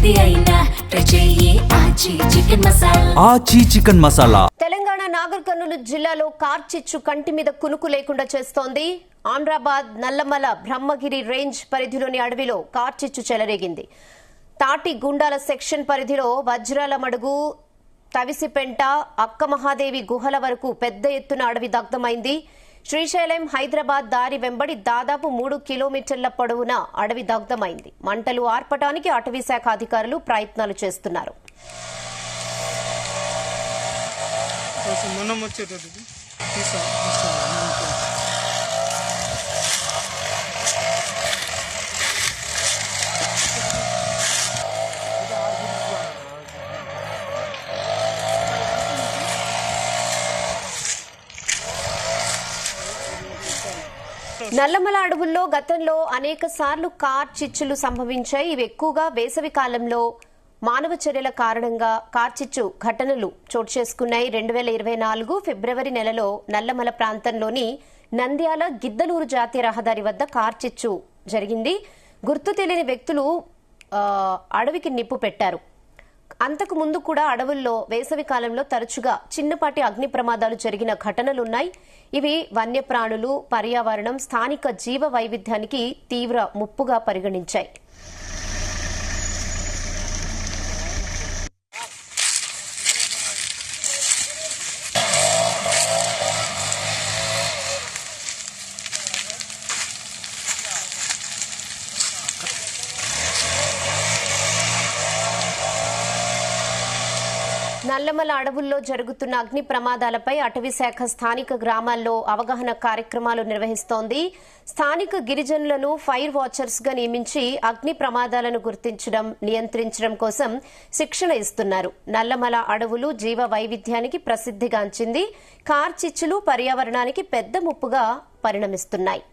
ఏది అయినా ఆచి చికెన్ మసాలా. తెలంగాణ నాగర్ కర్నూలు జిల్లాలో కార్చిచ్చు కంటి మీద కునుకు లేకుండా చేస్తోంది. ఆమ్రాబాద్, నల్లమల, బ్రహ్మగిరి రేంజ్ పరిధిలోని అడవిలో కార్చిచ్చు చెలరేగింది. తాటి గుండాల సెక్షన్ పరిధిలో వజ్రాల మడుగు, తవిసిపెంట, అక్క మహాదేవి గుహల వరకు పెద్ద ఎత్తున అడవి దగ్ధమైంది. శ్రీశైలం, హైదరాబాద్ దారి వెంబడి దాదాపు 3 కిలోమీటర్ల పొడవున అడవి దగ్ధమైంది. మంటలు ఆర్పటానికి అటవీ శాఖ అధికారులు ప్రయత్నాలు చేస్తున్నారు. నల్లమల అడవుల్లో గతంలో అనేక సార్లు కార్చిచ్చులు సంభవించాయి. ఇవి ఎక్కువగా వేసవి కాలంలో మానవ చర్యల కారణంగా కార్చిచ్చు ఘటనలు చోటు చేసుకున్నాయి. 2024 ఫిబ్రవరి నెలలో నల్లమల ప్రాంతంలోని నంద్యాల గిద్దలూరు జాతీయ రహదారి వద్ద కార్చిచ్చు జరిగింది. గుర్తు తెలియని వ్యక్తులు అడవికి నిప్పు పెట్టారు. అంతకు ముందు కూడా అడవుల్లో వేసవి కాలంలో తరచుగా చిన్నపాటి అగ్ని ప్రమాదాలు జరిగిన ఘటనలున్నాయి. ఇవి వన్యప్రాణులు, పర్యావరణం, స్థానిక జీవ వైవిధ్యానికి తీవ్ర ముప్పుగా పరిగణించాయి. నల్లమల అడవుల్లో జరుగుతున్న అగ్ని ప్రమాదాలపై అటవీ శాఖ స్థానిక గ్రామాల్లో అవగాహన కార్యక్రమాలు నిర్వహిస్తోంది. స్థానిక గిరిజనులను ఫైర్ వాచర్స్ గా నియమించి అగ్ని ప్రమాదాలను గుర్తించడం, నియంత్రించడం కోసం శిక్షణ ఇస్తున్నారు. నల్లమల అడవులు జీవ వైవిధ్యానికి ప్రసిద్ధిగాంచింది. కార్చిచ్చులు పర్యావరణానికి పెద్ద ముప్పుగా పరిణమిస్తున్నాయి.